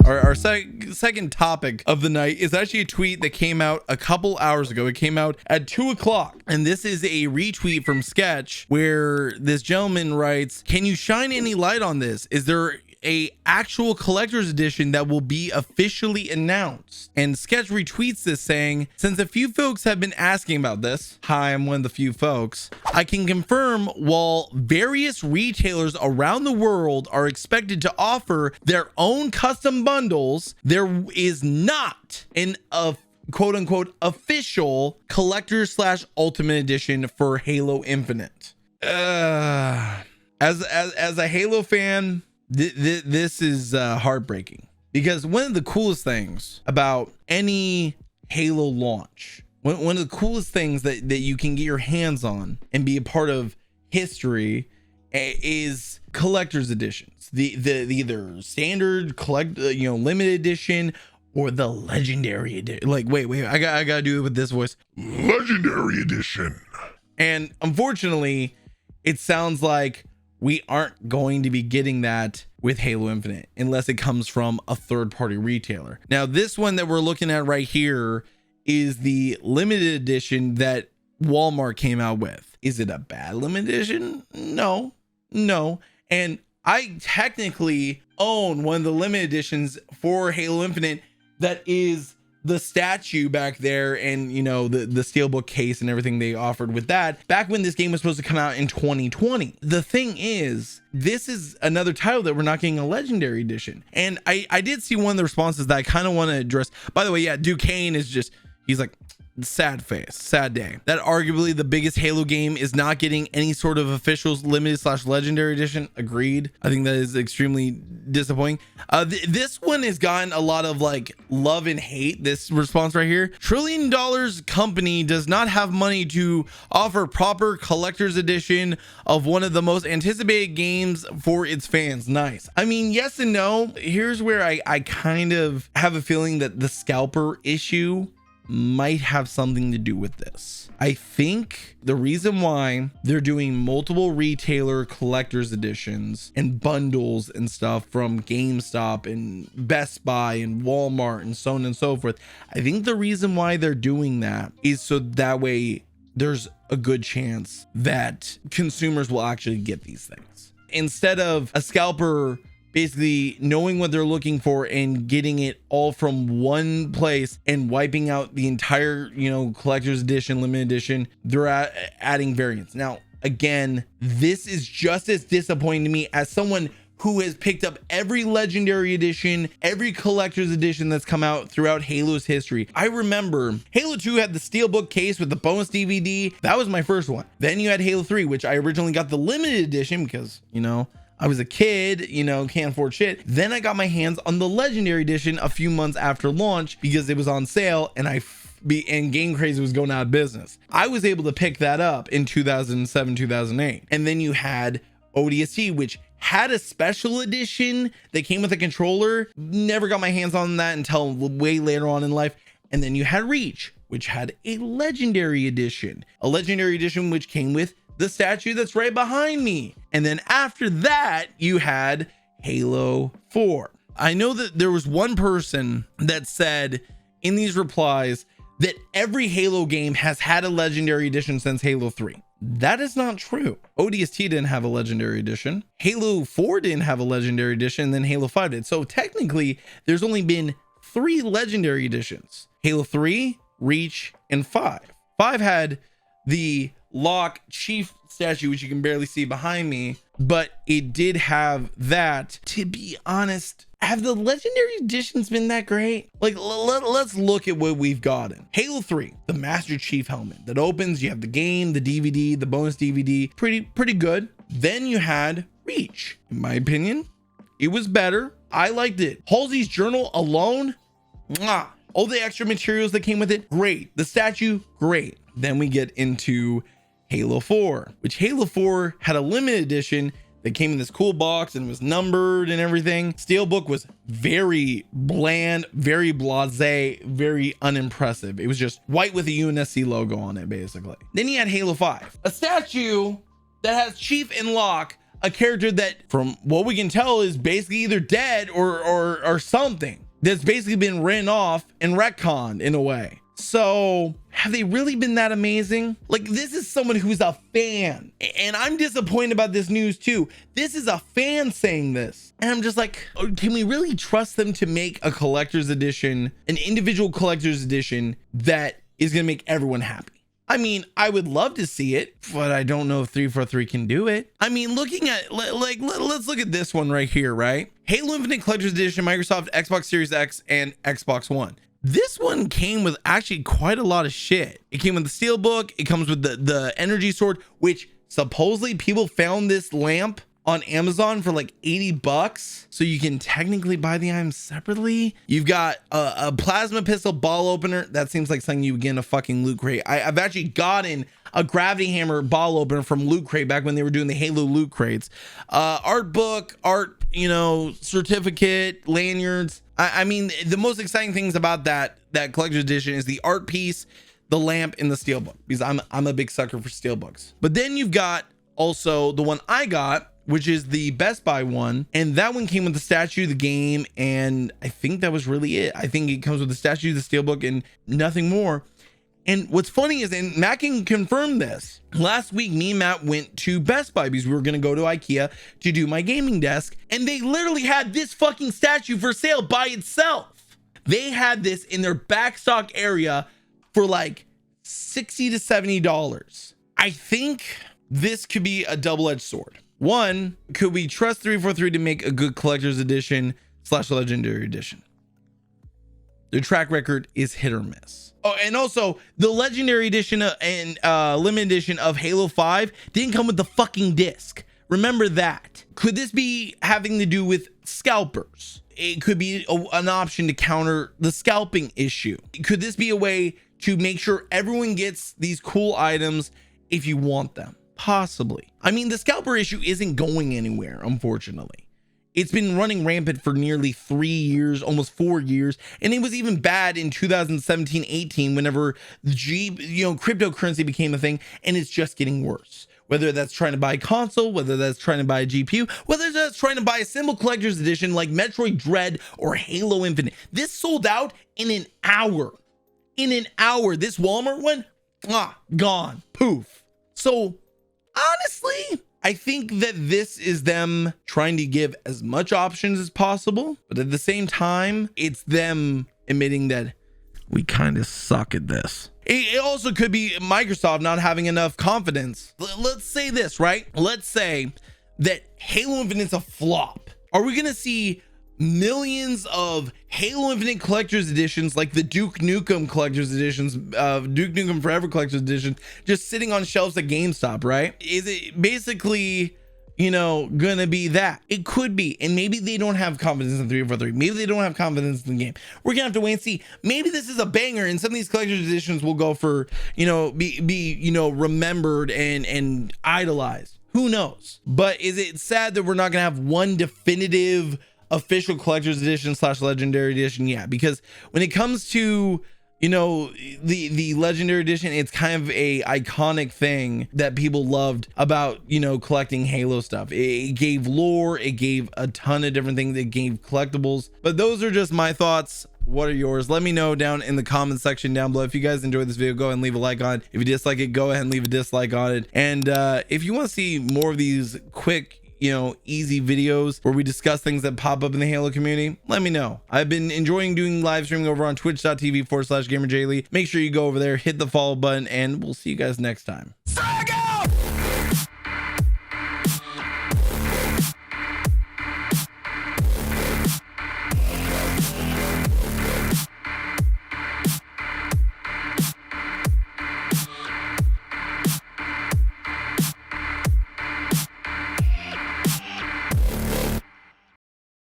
Our second topic of the night is actually a tweet that came out a couple hours ago. It came out at 2 o'clock, and this is a retweet from Sketch where this gentleman writes, "Can you shine any light on this? Is there a actual collector's edition that will be officially announced?" And Sketch retweets this saying, "Since a few folks have been asking about this," hi, I'm one of the few folks, "I can confirm while various retailers around the world are expected to offer their own custom bundles, there is not an quote unquote official collector / ultimate edition for Halo Infinite." As a Halo fan, this is heartbreaking, because one of the coolest things about any Halo launch, one of the coolest things that you can get your hands on and be a part of history is collector's editions. The either standard limited edition or the legendary edition. Like, wait, I gotta do it with this voice. Legendary edition. And unfortunately, it sounds like we aren't going to be getting that with Halo Infinite unless it comes from a third-party retailer. Now, this one that we're looking at right here is the limited edition that Walmart came out with. Is it a bad limited edition? No. And I technically own one of the limited editions for Halo Infinite that is the statue back there, and the steelbook case and everything they offered with that back when this game was supposed to come out in 2020. The thing is, this is another title that we're not getting a legendary edition. And I did see one of the responses that I kind of want to address. By the way, yeah, Duquesne is just, he's like, sad face, sad day that arguably the biggest Halo game is not getting any sort of official limited / legendary edition. Agreed. I think that is extremely disappointing. This one has gotten a lot of love and hate. This response right here: $1 trillion company does not have money to offer proper collector's edition of one of the most anticipated games for its fans. Nice. I mean, yes and no. Here's where I kind of have a feeling that the scalper issue might have something to do with this. I think the reason why they're doing multiple retailer collector's editions and bundles and stuff from GameStop and Best Buy and Walmart and so on and so forth, I think the reason why they're doing that is so that way there's a good chance that consumers will actually get these things, instead of a scalper basically knowing what they're looking for and getting it all from one place and wiping out the entire, collector's edition, limited edition. They're adding variants. Now, again, this is just as disappointing to me as someone who has picked up every legendary edition, every collector's edition that's come out throughout Halo's history. I remember Halo 2 had the steelbook case with the bonus DVD. That was my first one. Then you had Halo 3, which I originally got the limited edition because, I was a kid, can't afford shit. Then I got my hands on the legendary edition a few months after launch because it was on sale and Game Crazy was going out of business. I was able to pick that up in 2007, 2008. And then you had ODST, which had a special edition that came with a controller. Never got my hands on that until way later on in life. And then you had Reach, which had a legendary edition. A legendary edition which came with the statue that's right behind me. And then after that, you had Halo 4. I know that there was one person that said in these replies that every Halo game has had a legendary edition since Halo 3. That is not true. ODST didn't have a legendary edition. Halo 4 didn't have a legendary edition, and then Halo 5 did. So technically, there's only been 3 legendary editions. Halo 3, Reach, and 5. 5 had the Locke Chief statue, which you can barely see behind me, but it did have that. To be honest, have the legendary editions been that great? Let's look at what we've gotten. Halo 3, the Master Chief helmet that opens, you have the game, the DVD, the bonus DVD, pretty good. Then you had Reach. In my opinion, it was better. I liked it. Halsey's journal alone, mwah. All the extra materials that came with it, great. The statue, great. Then we get into Halo 4, which Halo 4 had a limited edition that came in this cool box and was numbered and everything. Steelbook was very bland, very blasé, very unimpressive. It was just white with a UNSC logo on it, basically. Then you had Halo 5, a statue that has Chief and Locke a character that, from what we can tell, is basically either dead or something that's basically been written off and retconned in a way. So have they really been that amazing? Like, this is someone who's a fan, and I'm disappointed about this news too. This is a fan saying this, and I'm just like, can we really trust them to make a collector's edition, an individual collector's edition that is gonna make everyone happy? I mean, I would love to see it, but I don't know if 343 can do it. I mean, looking at, like, let's look at this one right here, right? Halo Infinite Collector's Edition, Microsoft Xbox Series X and Xbox One. This one came with actually quite a lot of shit. It came with the Steelbook. It comes with the energy sword, which supposedly people found this lamp on Amazon for like $80, so you can technically buy the items separately. You've got a plasma pistol ball opener. That seems like something you would get in a fucking loot crate. I've actually gotten a gravity hammer ball opener from Loot Crate back when they were doing the Halo loot crates. Art book, art, certificate, lanyards. I mean, the most exciting things about that collector's edition is the art piece, the lamp, and the steelbook, because I'm a big sucker for steelbooks. But then you've got also the one I got, which is the Best Buy one, and that one came with the statue, the game, and I think that was really it. I think it comes with the statue, the steelbook, and nothing more. And what's funny is, and Matt can confirm this, last week me and Matt went to Best Buy because we were gonna go to IKEA to do my gaming desk, and they literally had this fucking statue for sale by itself. They had this in their back stock area for like $60 to $70. I think this could be a double-edged sword. One, could we trust 343 to make a good collector's edition / legendary edition? Their track record is hit or miss. Oh, and also the legendary edition and limited edition of Halo 5 didn't come with the fucking disc. Remember that. Could this be having to do with scalpers? It could be an option to counter the scalping issue. Could this be a way to make sure everyone gets these cool items if you want them? Possibly. I mean, the scalper issue isn't going anywhere, unfortunately. It's been running rampant for nearly 3 years, almost 4 years. And it was even bad in 2017-18 whenever cryptocurrency became a thing, and it's just getting worse. Whether that's trying to buy a console, whether that's trying to buy a GPU, whether that's trying to buy a simple collector's edition like Metroid Dread or Halo Infinite. This sold out in an hour. In an hour, this Walmart one, gone, poof. So honestly, I think that this is them trying to give as much options as possible, but at the same time, it's them admitting that we kind of suck at this. It also could be Microsoft not having enough confidence. Let's say this, right? Let's say that Halo Infinite's a flop. Are we gonna see millions of Halo Infinite collector's editions like the Duke Nukem collector's editions, Duke Nukem Forever collector's edition, just sitting on shelves at GameStop, right? Is it basically, gonna be that? It could be. And maybe they don't have confidence in 343. Maybe they don't have confidence in the game. We're gonna have to wait and see. Maybe this is a banger and some of these collector's editions will go for, be remembered and idolized. Who knows? But is it sad that we're not gonna have one definitive official collector's edition / legendary edition? Yeah, because when it comes to the legendary edition, it's kind of a iconic thing that people loved about collecting Halo stuff. It gave lore, it gave a ton of different things, it gave collectibles. But those are just my thoughts. What are yours? Let me know down in the comment section down below. If you guys enjoyed this video, go ahead and leave a like on it. If you dislike it, go ahead and leave a dislike on it. And if you want to see more of these quick easy videos where we discuss things that pop up in the Halo community, let me know. I've been enjoying doing live streaming over on twitch.tv/GamerJlee. Make sure you go over there, hit the follow button, and we'll see you guys next time.